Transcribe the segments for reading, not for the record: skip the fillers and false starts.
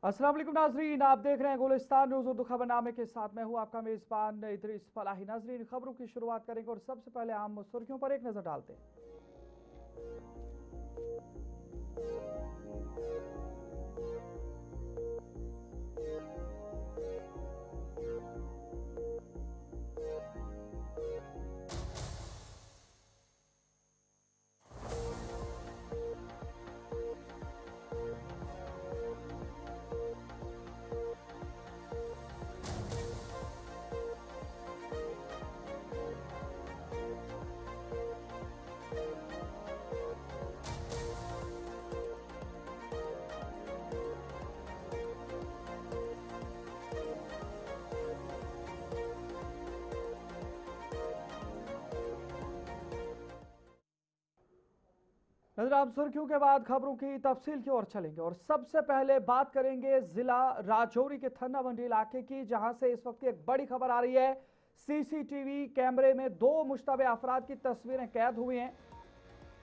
अस्सलाम वालेकुम नाजरीन, आप देख रहे हैं गुलिस्तान न्यूज़ उर्दू खबरनामे के साथ मैं हूं आपका मेज़बान इदरीस फलाही। नाजरीन, खबरों की शुरुआत करेंगे और सबसे पहले आम सुर्खियों पर एक नज़र डालते हैं। नजर आप सुर्खियों के बाद खबरों की तफसील की ओर चलेंगे और सबसे पहले बात करेंगे जिला राजौरी के थन्ना मंडी इलाके की, जहां से इस वक्त एक बड़ी खबर आ रही है। सीसीटीवी कैमरे में 2 मुश्तबे अफराद की तस्वीरें कैद हुई हैं।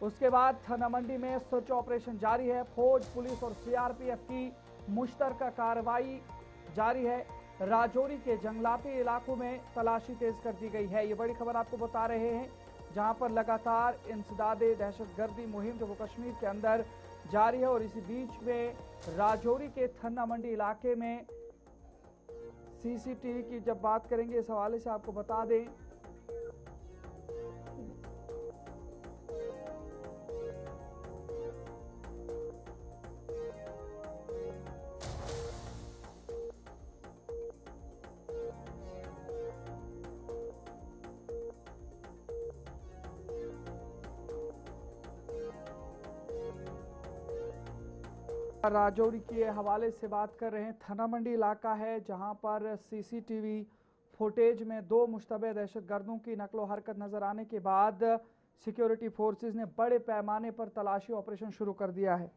उसके बाद थन्ना मंडी में सर्च ऑपरेशन जारी है। फौज, पुलिस और सीआरपीएफ की मुश्तरका कार्रवाई जारी है। राजौरी के जंगलाती इलाकों में तलाशी तेज कर दी गई है। ये बड़ी खबर आपको बता रहे हैं, जहां पर लगातार इंसदादे दहशतगर्दी मुहिम जम्मू कश्मीर के अंदर जारी है। और इसी बीच में राजौरी के थन्ना मंडी इलाके में सीसीटीवी की जब बात करेंगे, इस हवाले से आपको बता दें राजौरी के हवाले से बात कर रहे हैं। थना मंडी इलाका है, जहां पर सीसीटीवी फुटेज में 2 मुश्तबे दहशतगर्दों की नकलो हरकत नजर आने के बाद सिक्योरिटी फोर्सेस ने बड़े पैमाने पर तलाशी ऑपरेशन शुरू कर दिया है।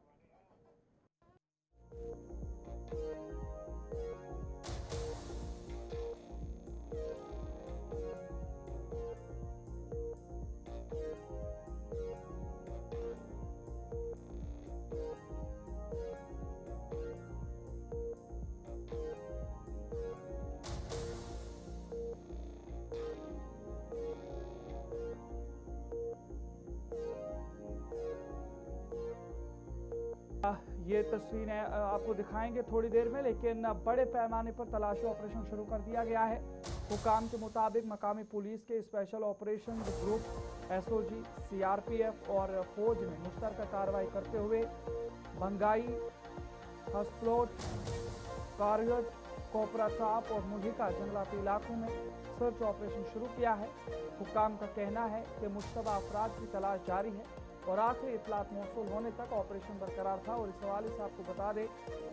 ये तस्वीरें आपको दिखाएंगे थोड़ी देर में, लेकिन बड़े पैमाने पर तलाशी ऑपरेशन शुरू कर दिया गया है। हुकाम के मुताबिक मकामी पुलिस के special operation group, SOG, CRPF और फौज ने मुश्तरका कार्रवाई करते हुए बंगाई, हसप्लोट, कारगट, कोपरा टाप और मुल्हिका जंगलाती इलाकों में सर्च ऑपरेशन शुरू किया है। हुकाम का कहना है कि मुश्तबा अफराद की तलाश जारी है और आखिरी इतलात मौसूल होने तक ऑपरेशन बरकरार था। और इस हवाले से आपको बता दें,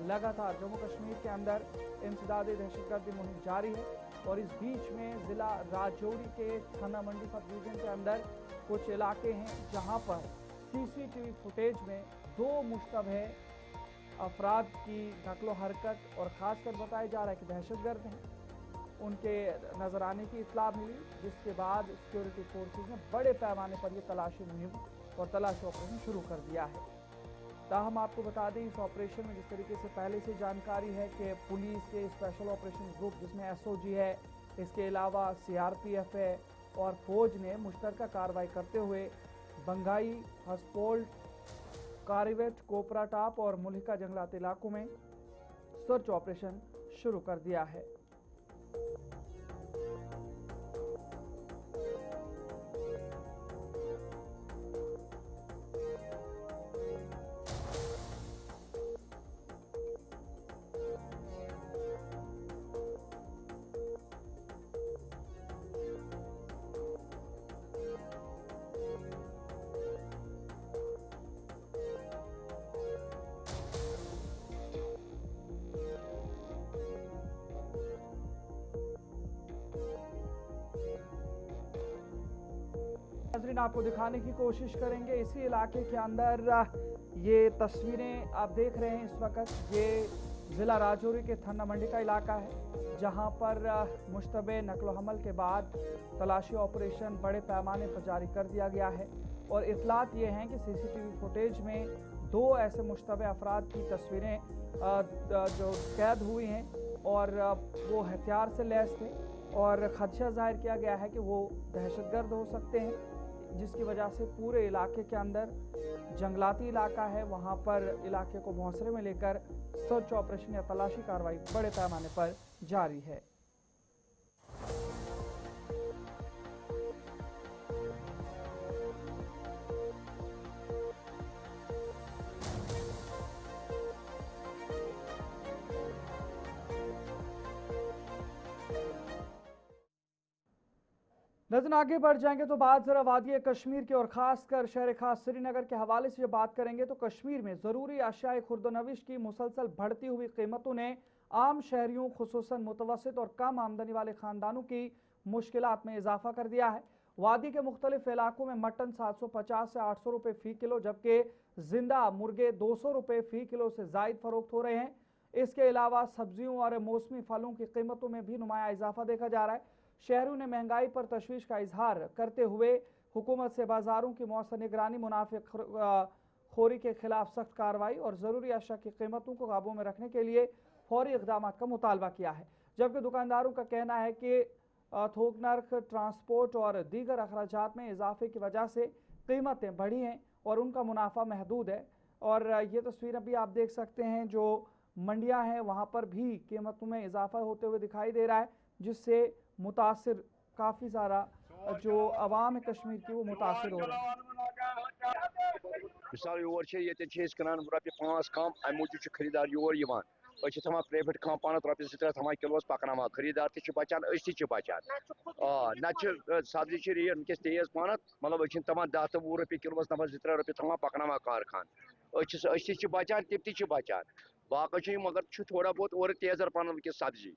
लगातार जम्मू कश्मीर के अंदर इंसदादी दहशतगर्दी मुहिम जारी है। और इस बीच में ज़िला राजौरी के थना मंडी सब डिवीजन के अंदर कुछ इलाके हैं, जहां पर सीसीटीवी फुटेज में 2 मुश्तबे अफराद की नकलो हरकत और ख़ासकर बताया जा रहा है कि दहशतगर्द हैं, उनके नज़र आने की इतला मिली, जिसके बाद सिक्योरिटी फोर्सेज ने बड़े पैमाने पर यह तलाशी मुहिम और तलाशी ऑपरेशन शुरू कर दिया है। ताहम आपको बता दें, इस ऑपरेशन में जिस तरीके से पहले से जानकारी है कि पुलिस के स्पेशल ऑपरेशन ग्रुप, जिसमें एसओजी है, इसके अलावा सीआरपीएफ है और फौज ने मुश्तरका कार्रवाई करते हुए बंगाई, हसपोल्ट, कारिवेट, कोपरा टाप और मुल्हिका जंगलात इलाकों में सर्च ऑपरेशन शुरू कर दिया है। नाज़रीन, आपको दिखाने की कोशिश करेंगे इसी इलाके के अंदर ये तस्वीरें आप देख रहे हैं इस वक्त। ये ज़िला राजौरी के थन्ना मंडी का इलाका है, जहां पर मुश्तबे नकलो हमल के बाद तलाशी ऑपरेशन बड़े पैमाने पर जारी कर दिया गया है। और इतलात ये हैं कि सीसीटीवी फुटेज में 2 ऐसे मुश्तबे अफराद की तस्वीरें जो कैद हुई हैं और वो हथियार से लैस थे और खदशा जाहिर किया गया है कि वो दहशतगर्द हो सकते हैं, जिसकी वजह से पूरे इलाके के अंदर जंगलाती इलाका है, वहाँ पर इलाके को मुहसरे में लेकर सर्च ऑपरेशन या तलाशी कार्रवाई बड़े पैमाने पर जारी है। नज़र आगे बढ़ जाएंगे तो बात ज़रा वादी कश्मीर की और ख़ासकर शहर खास श्रीनगर के हवाले से जब बात करेंगे तो कश्मीर में ज़रूरी अशियाए खुर्दनविश की मुसलसल बढ़ती हुई कीमतों ने आम शहरियों खुसूसन मुतवसत और कम आमदनी वाले ख़ानदानों की मुश्किलात में इजाफा कर दिया है। वादी के मुख्तलिफ इलाकों में मटन 750 से 800 रुपये फ़ी किलो जबकि जिंदा मुर्गे 200 रुपये फ़ी किलो से ज़ायद फ़रोख्त हो रहे हैं। इसके अलावा सब्जियों और मौसमी फलों की कीमतों में भी नुमाया इजाफा देखा जा रहा है। शहरों ने महंगाई पर तशवीश का इजहार करते हुए हुकूमत से बाजारों की मौसर निगरानी, मुनाफिखोरी के खिलाफ सख्त कार्रवाई और ज़रूरी अशिया की कीमतों को काबू में रखने के लिए फौरी इक़दाम का मुतालबा किया है। जबकि दुकानदारों का कहना है कि थोक नर्ख, ट्रांसपोर्ट और दीगर अखराजात में इजाफे की वजह से कीमतें बढ़ी हैं और उनका मुनाफा महदूद है। और ये तस्वीर अभी आप देख सकते हैं, जो मंडियां हैं वहाँ पर भी कीमतों में इजाफा होते हुए दिखाई दे रहा है, जिससे मुतासिर काफ़ी ज़्यादा जो अवाम है कश्मीर की वो मुतासिर हो रहे हैं। मिसाल योर कनान रपे 5 कम अमि मूजूब खरीदार योर थमान प्राइवेट कम पान रपे 2-3 थमान किलोस पकन खरीदार बचान बचान न सब्जी रेट वनकस तेज पान मतलब तमान 10 to 20 रुपये किलोस नफर 2-3 रुपये थमान पकन कारखान बचान तम बचान बाकी मगर थोड़ा बहुत और तेजर पान वनकस सब्जी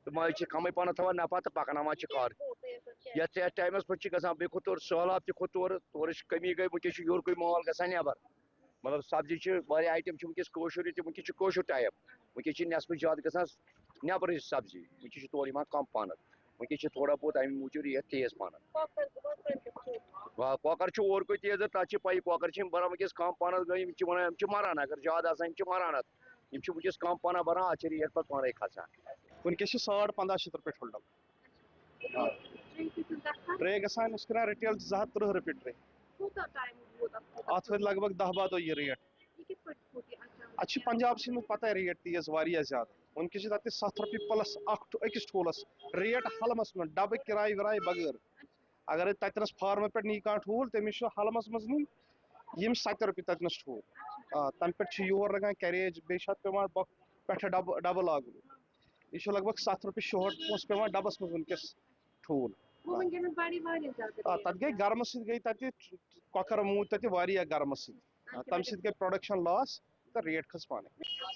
तो कम पान थवान नफा तो पकन कार ये टाइमस पे बे खोत सहलाब तौर कमी गई वनकस योर कोई माल ग नबर मतलब सब्जी आइटम वनकस वनकस टाइप वनकस नस्फ ज्यादा ग नबर सब्जी वनकस तौर कम पान वनकस थोड़ा बहुत अमे मूजूब रेट तेज पान कॉकर और कोई तेज तथा पी कॉकर बरान वनकस कम पान गई मरान अगर ज्यादा मरान वनकस कम पान बरान अत रेट पे पान खसान वनकस 1500 रुपये फुल ट्रे गसान रिटेल 230 रुपये ट्रे अत लगभग 10-12 दो ये रेट अच्छी पंजाब से पता है रेट तेज वारिया ज्यादा वनकस 7 रुपये प्लस अकिस ठूलस रेट हलमस में डब किराए विराए बगैर अगर ततनस फार्म पे नी कह ठूल तमिस हलमस मज नी 70 रुपये ततनस ठूल तम पे योर लगान कैरेज बे पे डब लागू यह लगभग 7 रुपये शोहट पोस पे डबस मज वनकस ठूल तत गई गर्म गई कॉकर मूद तथा गर्म तम गई प्रोडक्शन लॉस तो रेट खस पाने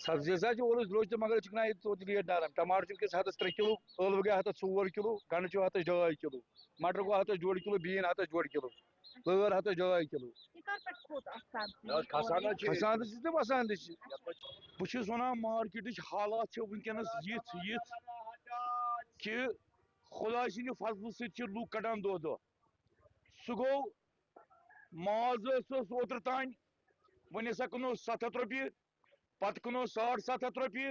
सब्जी हसा द्रोज तो मगर चिकना तो रेट नरम टमाटर वनकस 3 किलो ٲlwٕ गए 4 किलो गंड 2 किलो मटर गो 1.5 किलो बीन 1.5 किलो लर 2.5 किलो खसान तो वसान बहुत वन मार्केट हालात वनकस यिथ कि खुदा सद फजल सह लूक कड़ान दो दो सह गो माज ओतर तान वन हसा क्नो 700 रुपये पत क्नो 750 रुपये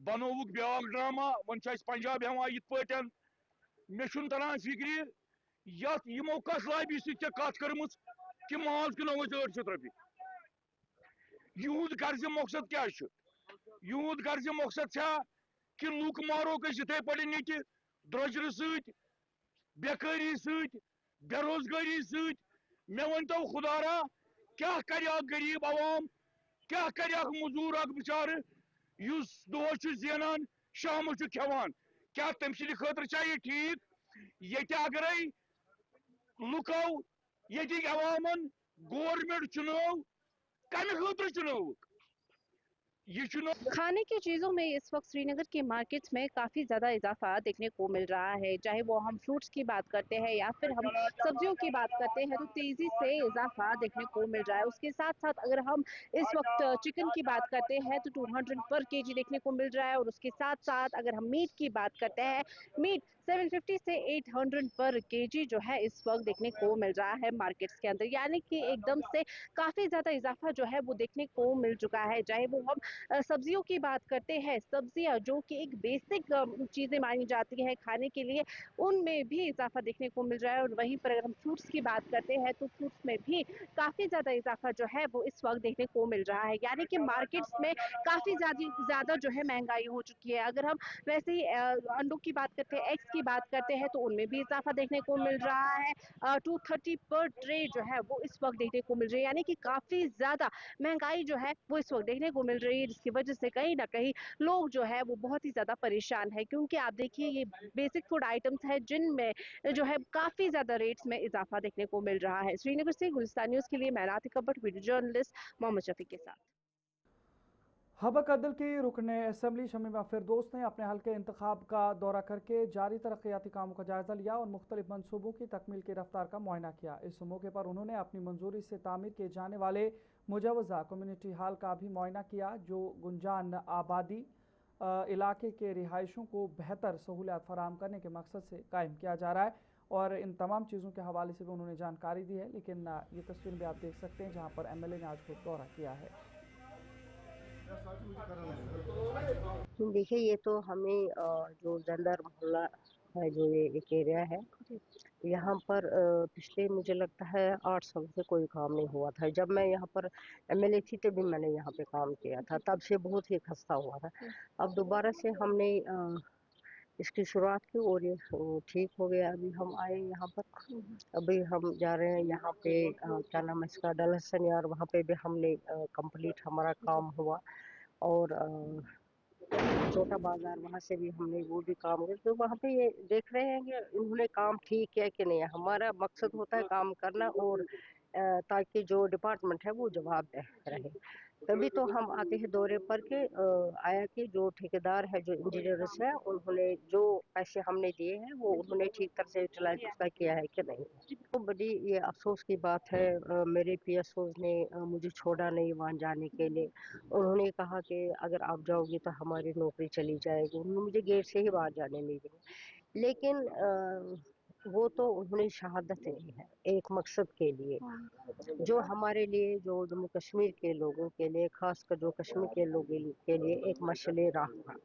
बनोवुक ब्याक ड्रामा वन पंजाब हेवान यिथ पटन मे तरह फिक्र यमो कस लाबी सत कत कर्म कि माज किलो 800 रुपये यूद गर्ज मकसद क्या यूद गर्ज मकसद कि लूक मारोक इथे पे ये द्रोजर सत बेकारी सत बेरोजगारी सत मे वन तो खुदारा क्या कर गरीब आवाम क्या कर मजूर बिचार दोस जेनान शाम खेवान क्या तम खतर यह ठीक ये अगर लुको ये अवामन गवर्नमेंट चुनो कम खतर चुनोक ये चुनाव खाने की चीज़ों में इस वक्त श्रीनगर के मार्केट्स में काफ़ी ज़्यादा इजाफा देखने को मिल रहा है। चाहे वो हम फ्रूट्स की बात करते हैं या फिर हम सब्जियों की बात करते हैं, तो तेज़ी से इजाफा देखने को मिल रहा है। उसके साथ साथ अगर हम इस वक्त चिकन की बात करते हैं तो 200 पर केजी देखने को मिल रहा है, और उसके साथ साथ अगर हम मीट की बात करते हैं, मीट 750 से 800 पर केजी जो है इस वक्त देखने को मिल रहा है मार्केट्स के अंदर। यानी कि एकदम से काफ़ी ज़्यादा इजाफा जो है वो देखने को मिल चुका है। चाहे वो हम सब्जियों की बात करते हैं, सब्जियां जो कि एक बेसिक चीजें मानी जाती है खाने के लिए, उनमें भी इजाफा देखने को मिल रहा है। और वहीं पर अगर हम फ्रूट्स की बात करते हैं तो फ्रूट्स में भी काफी ज्यादा इजाफा जो है वो इस वक्त देखने को मिल रहा है। यानी कि मार्केट्स में काफी ज्यादा जो है महंगाई हो चुकी है। अगर हम वैसे ही अंडों की बात करते हैं, एग्स की बात करते हैं, तो उनमें भी इजाफा देखने को मिल रहा है। 230 पर ट्रे जो है वो इस वक्त देखने को मिल रही है। यानी कि काफी ज्यादा महंगाई जो है वो इस वक्त देखने को मिल रही है, जिसकी वजह से कहीं ना कहीं लोग जो है वो बहुत ही ज्यादा परेशान है। क्योंकि आप देखिए ये बेसिक फूड आइटम्स है जिनमें जो है काफी ज्यादा रेट्स में इजाफा देखने को मिल रहा है। श्रीनगर से गुलिस्तान न्यूज के लिए मैं राधिका भट्ट, वीडियो जर्नलिस्ट मोहम्मद शफी के साथ। हबक अदल की रुकने असम्बली शमीमा फिरदौस ने अपने हल्के इंतखाब का दौरा करके जारी तरक्याती कामों का जायजा लिया और मुख्तलिफ मनसूबों की तकमील की रफ्तार का मुआयना किया। इस मौके पर उन्होंने अपनी मंजूरी से तामीर किए जाने वाले मुजवज़ा कम्युनिटी हॉल का भी मुआयना किया, जो गुंजान आबादी इलाके के रिहायशों को बेहतर सहूलियात फराहम करने के मकसद से कायम किया जा रहा है। और इन तमाम चीज़ों के हवाले से भी उन्होंने जानकारी दी है। लेकिन ये तस्वीर भी आप देख सकते हैं जहाँ पर MLA ने आज खुद दौरा किया है। देखिए, ये तो हमें जो जंदर मोहल्ला है, जो ये एक एरिया है, यहाँ पर पिछले मुझे लगता है 8 साल से कोई काम नहीं हुआ था। जब मैं यहाँ पर MLA थी तभी मैंने यहाँ पे काम किया था, तब से बहुत ही खस्ता हुआ था। अब दोबारा से हमने इसकी शुरुआत की और ये ठीक हो गया। अभी हम आए यहाँ पर, अभी हम जा रहे हैं यहाँ पे क्या नाम है इसका, डल हसन यार, वहाँ पे भी हमने कंप्लीट हमारा काम हुआ। और छोटा बाजार, वहाँ से भी हमने वो भी काम किया। तो वहाँ पे ये देख रहे हैं कि उन्होंने काम ठीक किया कि नहीं। हमारा मकसद होता है काम करना, और ताकि जो डिपार्टमेंट है वो जवाब रहे। तभी तो हम आते हैं दौरे पर के आया कि जो ठेकेदार है, जो इंजीनियर्स है, उन्होंने जो पैसे हमने दिए हैं वो उन्होंने ठीक तरह से यूटिलाइज उसका किया है कि नहीं। तो बड़ी ये अफसोस की बात है, मेरे PSOs ने मुझे छोड़ा नहीं वहाँ जाने के लिए। उन्होंने कहा कि अगर आप जाओगी तो हमारी नौकरी चली जाएगी। उन्होंने मुझे गेट से ही बाहर जाने नहीं दिया। लेकिन वो तो उन्होंने शहादत दी है एक मकसद के लिए, जो हमारे लिए, जो जम्मू कश्मीर के लोगों के लिए, खासकर जो कश्मीर के लोगों के लिए एक मशले राह था।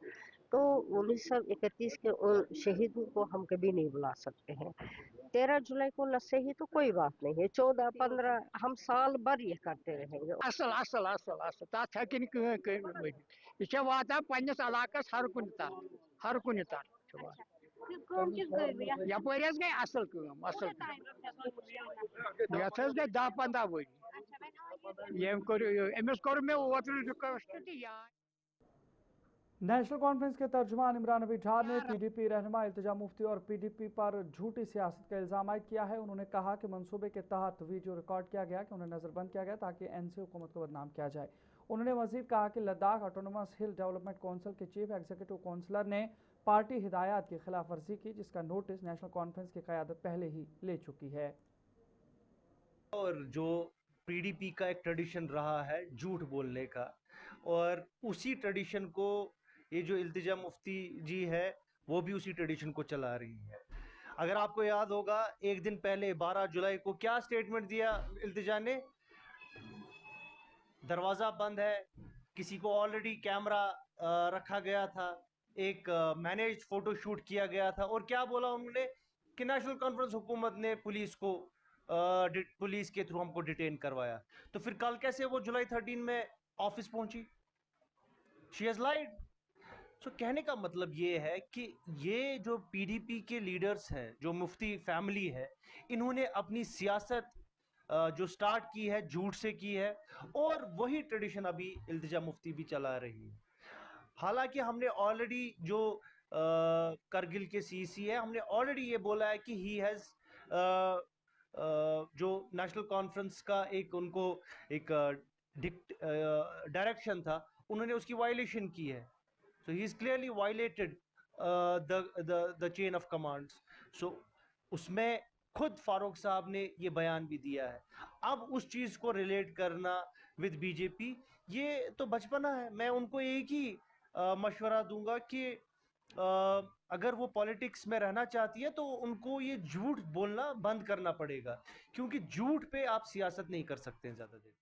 तो 1931 के उन शहीदों को हम कभी नहीं भुला सकते हैं। 13 जुलाई को न सही तो कोई बात नहीं है, 14-15 हम साल भर ये करते रहेंगे। असल असल असल असल तथ हेकिन यह वाता पन्नस इलाकस हर कुन तथ यपर गई असल असल ये गई 10-15 वरी अमिस कोर मे ओतर रिक्वेस्ट। नेशनल कॉन्फ्रेंस के तर्जुमान इमरान नबी ढार ने PDP रहनुमा इल्तिजा मुफ्ती और PDP पर झूठी सियासत का इल्ज़ाम आयद किया है। उन्होंने कहा कि मंसूबे के तहत वीडियो रिकॉर्ड किया गया कि उन्हें नज़रबंद किया गया ताकि NC हुकूमत को बदनाम किया जाए। उन्होंने मज़ीद कहा कि लद्दाख ऑटोनोमस हिल डेवलपमेंट कौंसिल के चीफ एग्जीक्यूटिव काउंसलर ने पार्टी हिदायत की खिलाफ वर्जी की, जिसका नोटिस नेशनल कॉन्फ्रेंस की क़यादत पहले ही ले चुकी है। और जो PDP का एक ट्रेडिशन रहा है झूठ बोलने का, और उसी ट्रेडिशन को ये जो इल्तिजा मुफ्ती जी है वो भी उसी ट्रेडिशन को चला रही है। अगर आपको याद होगा, एक दिन पहले 12 जुलाई को क्या स्टेटमेंट दिया इल्तिजा ने, दरवाज़ा बंद है, किसी को ऑलरेडी कैमरा रखा गया था, एक मैनेज फोटो शूट किया गया था, और क्या बोला उन्होंने कि नेशनल कॉन्फ्रेंस हुकूमत ने पुलिस के थ्रू हमको डिटेन करवाया। तो फिर कल कैसे वो जुलाई 13 में ऑफिस पहुंची? शी हैज लाइड। सो कहने का मतलब ये है कि ये जो PDP के लीडर्स हैं, जो मुफ्ती फैमिली है, इन्होंने अपनी सियासत जो स्टार्ट की है झूठ से की है, और वही ट्रेडिशन अभी इल्तिजा मुफ्ती भी चला रही है। हालांकि हमने ऑलरेडी जो करगिल के CC है, हमने ऑलरेडी ये बोला है कि ही हैज़ जो नेशनल कॉन्फ्रेंस का एक उनको एक डायरेक्शन था, انہوں نے اس کی وائلیشن کی ہے. So he is clearly violated the chain of commands. So اس میں خود فاروق صاحب نے یہ بیان بھی دیا ہے. اب اس چیز کو ریلیٹ کرنا with بی جے پی یہ تو بچپنا ہے. میں ان کو ایک ہی مشورہ دوں گا کہ اگر وہ پالیٹکس میں رہنا چاہتی ہے تو ان کو یہ جھوٹ بولنا بند کرنا پڑے گا, کیونکہ جھوٹ پہ آپ سیاست نہیں کر سکتے زیادہ دیر.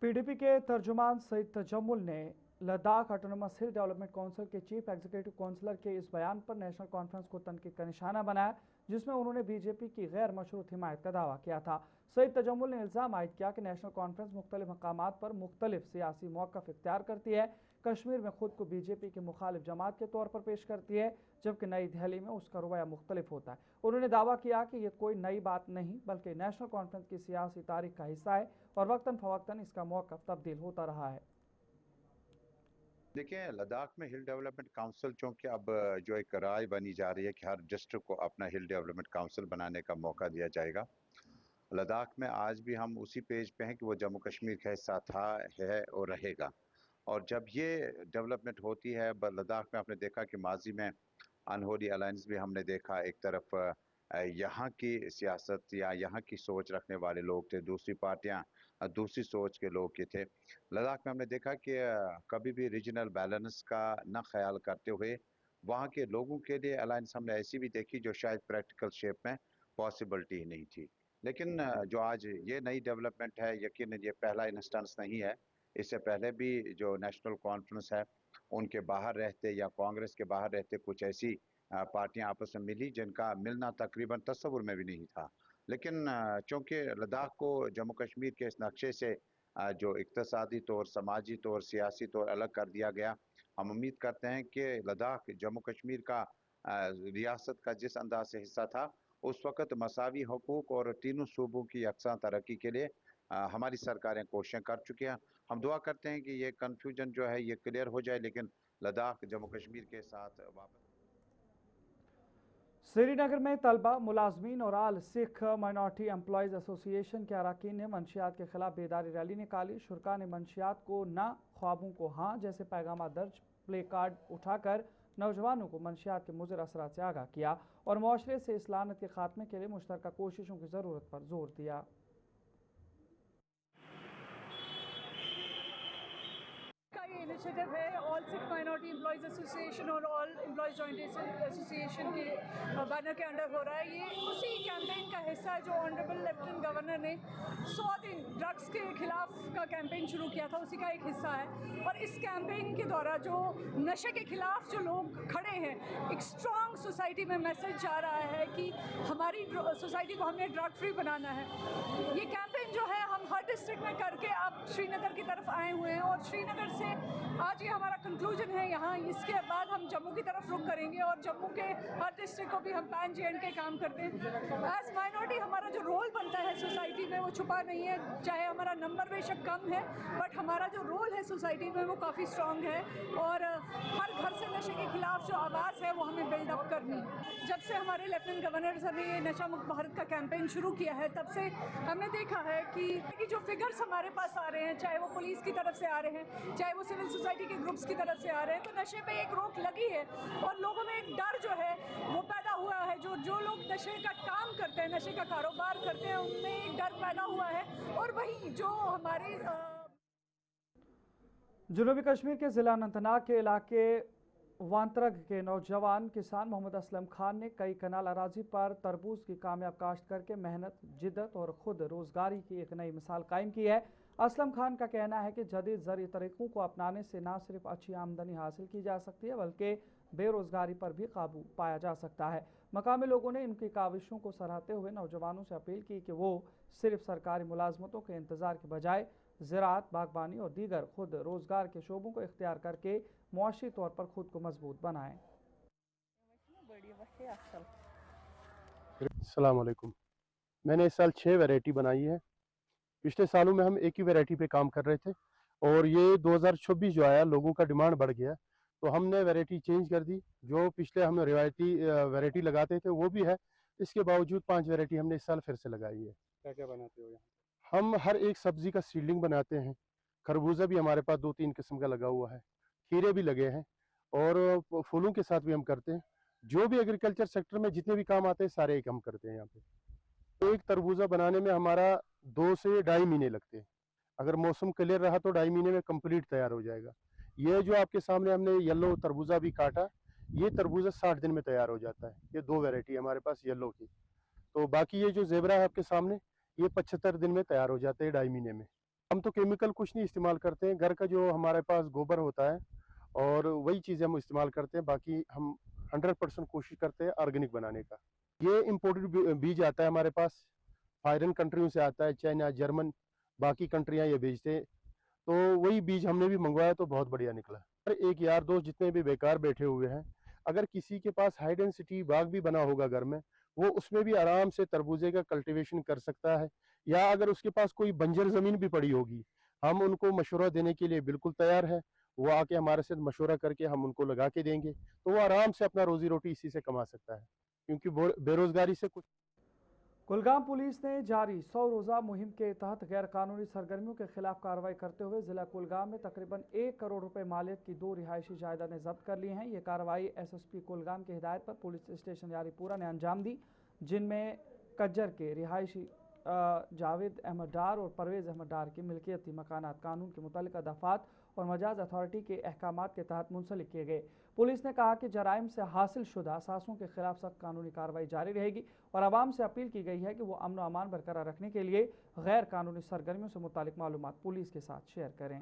پی ڈی پی کے ترجمان سعید تجمل نے لداخ آٹونومس ہل ڈیولپمنٹ کونسل کے چیف ایگزیکٹو کونسلر کے اس بیان پر نیشنل کانفرنس کو تنقید کا نشانہ بنایا, جس میں انہوں نے بی جے پی کی غیر مشروط حمایت کا دعویٰ کیا تھا. سعید تجمل نے الزام عائد کیا کہ نیشنل کانفرنس مختلف مقامات پر مختلف سیاسی موقف اختیار کرتی ہے, کشمیر میں خود کو بی جے پی کے مخالف جماعت کے طور پر پیش کرتی ہے, جبکہ نئی دہلی میں اس کا رویہ مختلف ہوتا ہے. انہوں نے دعویٰ کیا کہ یہ کوئی نئی بات نہیں بلکہ نیشنل کانفرنس کی سیاسی تاریخ کا حصہ ہے اور وقتاً فوقتاً اس کا موقف تبدیل ہوتا رہا ہے. دیکھیں, لداخ میں ہل ڈیولپمنٹ کاؤنسل چونکہ اب جو ایک رائے بنی جا رہی ہے کہ ہر ڈسٹرکٹ کو اپنا ہل ڈیولپمنٹ کاؤنسل بنانے کا موقع دیا جائے گا. لداخ میں آج بھی ہم اسی پیج پہ ہیں کہ وہ جموں کشمیر کا حصہ تھا, ہے اور رہے گا. اور جب یہ ڈیولپمنٹ ہوتی ہے لداخ میں, آپ نے دیکھا کہ ماضی میں انہولی الائنس بھی ہم نے دیکھا, ایک طرف یہاں کی سیاست یا یہاں کی سوچ رکھنے والے لوگ تھے, دوسری پارٹیاں دوسری سوچ کے لوگ کے تھے. لداخ میں ہم نے دیکھا کہ کبھی بھی ریجنل بیلنس کا نہ خیال کرتے ہوئے وہاں کے لوگوں کے لیے الائنس ہم نے ایسی بھی دیکھی جو شاید پریکٹیکل شیپ میں پاسبلٹی ہی نہیں تھی. لیکن جو آج یہ نئی ڈیولپمنٹ ہے, یقیناً یہ پہلا انسٹنس نہیں ہے. اس سے پہلے بھی جو نیشنل کانفرنس ہے ان کے باہر رہتے یا کانگریس کے باہر رہتے کچھ ایسی پارٹیاں آپس میں ملی جن کا ملنا تقریباً تصور میں بھی نہیں تھا. لیکن چونکہ لداخ کو جموں کشمیر کے اس نقشے سے جو اقتصادی طور, سماجی طور, سیاسی طور الگ کر دیا گیا, ہم امید کرتے ہیں کہ لداخ جموں کشمیر کا ریاست کا جس انداز سے حصہ تھا اس وقت مساوی حقوق اور تینوں صوبوں کی یکساں ترقی کے لیے ہماری سرکاریں کوششیں کر چکی ہیں. ہم دعا کرتے ہیں کہ یہ کنفیوژن جو ہے یہ کلیئر ہو جائے, لیکن لداخ جموں کشمیر کے ساتھ واپس. سری نگر میں طلبہ, ملازمین اور آل سکھ مائنورٹی امپلائیز ایسوسی ایشن کے اراکین نے منشیات کے خلاف بیداری ریلی نکالی. شرکاء نے منشیات کو نہ, خوابوں کو ہاں جیسے پیغامات درج پلے کارڈ اٹھا کر نوجوانوں کو منشیات کے مضر اثرات سے آگاہ کیا اور معاشرے سے اس لعنت کے خاتمے کے لیے مشترکہ کوششوں کی ضرورت پر زور دیا. انیشیٹو ہے آل سکھ مائنورٹی امپلائیز ایسوسی ایشن اور آل امپلائیز جوائنٹ ایسوسی ایشن کے بینر کے انڈر ہو رہا ہے. یہ اسی کیمپین کا حصہ ہے جو آنریبل لیفٹیننٹ گورنر نے 100 دن ڈرگس کے خلاف کا کیمپین شروع کیا تھا, اسی کا ایک حصہ ہے. اور اس کیمپین کے دوران جو نشے کے خلاف جو لوگ کھڑے ہیں, ایک اسٹرانگ سوسائٹی میں میسج جا رہا ہے کہ ہماری سوسائٹی کو ہم نے ڈرگ فری بنانا ہے. یہ کیمپین جو ہے ہم ہر ڈسٹرکٹ میں کر کے اب شری نگر کی طرف آئے ہوئے ہیں, اور شری نگر سے آج یہ ہمارا کنکلوژن ہے یہاں. اس کے بعد ہم جموں کی طرف رخ کریں گے اور جموں کے ہر ڈسٹرکٹ کو بھی ہم پین جے اینڈ کے کام کرتے ہیں. ایز مائنورٹی ہمارا جو رول بنتا ہے سوسائٹی میں وہ چھپا نہیں ہے, چاہے ہمارا نمبر بے شک کم ہے بٹ ہمارا جو رول ہے سوسائٹی میں وہ کافی اسٹرانگ ہے. اور ہر گھر سے نشے کے خلاف جو آواز ہے وہ ہمیں بلڈ اپ کرنی. جب سے ہمارے لیفٹیننٹ گورنر صاحب نے یہ نشہ مکت بھارت کا کیمپین شروع کیا ہے تب سے ہم نے دیکھا ہے کہ جو فگرز ہمارے پاس آ رہے ہیں, چاہے وہ پولیس کی طرف سے آ رہے ہیں, چاہے وہ سول سوسائٹی کے گروپس کی طرف سے آ رہے ہیں, تو نشے پہ ایک روک لگی ہے اور لوگوں میں ایک ڈر جو ہے وہ پیدا ہوا ہے. جو لوگ نشے کا کام کرتے ہیں, نشے کا کاروبار کرتے ہیں, ان میں ایک ڈر پیدا ہوا ہے. اور وہی جو ہمارے جنوبی کشمیر کے ضلع اننت ناگ کے علاقے وانترگ کے نوجوان کسان محمد اسلم خان نے کئی کنال اراضی پر تربوز کی کامیاب کاشت کر کے محنت, جدت اور خود روزگاری کی ایک نئی مثال قائم کی ہے. اسلم خان کا کہنا ہے کہ جدید زرعی طریقوں کو اپنانے سے نہ صرف اچھی آمدنی حاصل کی جا سکتی ہے بلکہ بے روزگاری پر بھی قابو پایا جا سکتا ہے. مقامی لوگوں نے ان کی کاوشوں کو سراہتے ہوئے نوجوانوں سے اپیل کی کہ وہ صرف سرکاری ملازمتوں کے انتظار کے بجائے زراعت, باغبانی اور دیگر خود روزگار کے شعبوں کو اختیار کر کے معاشی طور پر خود کو مضبوط بنائیں. السلام علیکم. میں نے اس سال 6 ویرائٹی بنائی ہے. پچھلے سالوں میں ہم ایک ہی ویرائٹی پہ کام کر رہے تھے اور یہ 2026 جو آیا لوگوں کا ڈیمانڈ بڑھ گیا تو ہم نے ویرائٹی چینج کر دی. جو پچھلے ہم روایتی ویرائٹی لگاتے تھے وہ بھی ہے, اس کے باوجود 5 ویرائٹی ہم نے اس سال پھر سے لگائی ہے. کیا کیا بناتے ہو یہاں؟ ہم ہر ایک سبزی کا سیڈلنگ بناتے ہیں, खरबूजा भी हमारे पास 2-3 किस्म का लगा हुआ है, खीरे भी लगे हैं और फूलों के साथ भी हम करते हैं। जो भी एग्रीकल्चर सेक्टर में जितने भी काम आते हैं सारे ही हम करते हैं यहाँ पे। एक तरबूजा बनाने में हमारा 2 से 2.5 महीने लगते हैं। अगर मौसम क्लियर रहा तो 2.5 महीने में कंप्लीट तैयार हो जाएगा। ये जो आपके सामने हमने येलो तरबूजा भी काटा, ये तरबूजा 60 दिन में तैयार हो जाता है। ये 2 वैरायटी है हमारे पास येलो की। तो बाकी ये जो ज़ेबरा है आपके सामने, ये 75 दिन में तैयार हो जाते हैं, 2.5 महीने में। हम तो केमिकल कुछ नहीं इस्तेमाल करते हैं, घर का जो हमारे पास गोबर होता है और वही चीज़ें हम इस्तेमाल करते हैं। बाकी हम 100% कोशिश करते हैं ऑर्गेनिक बनाने का। ये इम्पोर्टेड बीज आता है हमारे पास, फॉरेन कंट्रियों से आता है, चाइना, जर्मन, बाकी कंट्रियाँ ये भेजते हैं। तो वही बीज हमने भी मंगवाया तो बहुत बढ़िया निकला। एक यार दोस्त जितने भी बेकार बैठे हुए हैं, अगर किसी के पास हाई डेंसिटी बाग भी बना होगा घर में, वो उसमें भी आराम से तरबूजे का कल्टीवेशन कर सकता है। या अगर उसके पास कोई बंजर ज़मीन भी पड़ी होगी, हम उनको मशवरा देने के लिए बिल्कुल तैयार है। वो आके हमारे साथ मशवरा करके हम उनको लगा के देंगे, तो वो आराम से अपना रोजी रोटी इसी से कमा सकता है, क्योंकि बेरोजगारी से कुछ। कुलगाम पुलिस ने जारी 100 रोज़ा मुहिम के तहत गैर कानूनी सरगर्मियों के खिलाफ कार्रवाई करते हुए जिला कुलगाम में तकरीबन 1 करोड़ रुपए मालियत की 2 रिहायशी जायदादें जब्त कर ली हैं। ये कार्रवाई एसएसपी कुलगाम की हिदायत पर पुलिस स्टेशन यारीपुरा ने अंजाम दी, जिनमें कज्जर के रिहायशी जावेद अहमद डार और परवेज़ अहमद डार की मिल्कियत थी। मकानात कानून के मुतल्लिक़ दफ़ात और मजाज अथॉरिटी के अहकामात के तहत मुंसलिक किए गए। पुलिस ने कहा कि जराइम से हासिल शुदा असासों के खिलाफ सख्त कानूनी कार्रवाई जारी रहेगी और आवाम से अपील की गई है कि वो अमन व अमान बरकरार रखने के लिए गैर कानूनी सरगर्मियों से मुतालिक मालूमात पुलिस के साथ शेयर करें।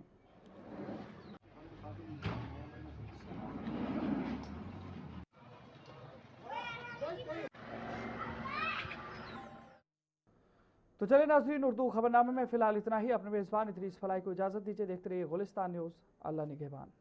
तो चलिए नाज़रीन, उर्दू खबरनामे में फ़िलहाल इतना ही। अपने मेज़बान इदरीस फलाई को इजाज़त दीजिए। देखते रहिए गुलिस्तान न्यूज़। अल्लाह निगहबान।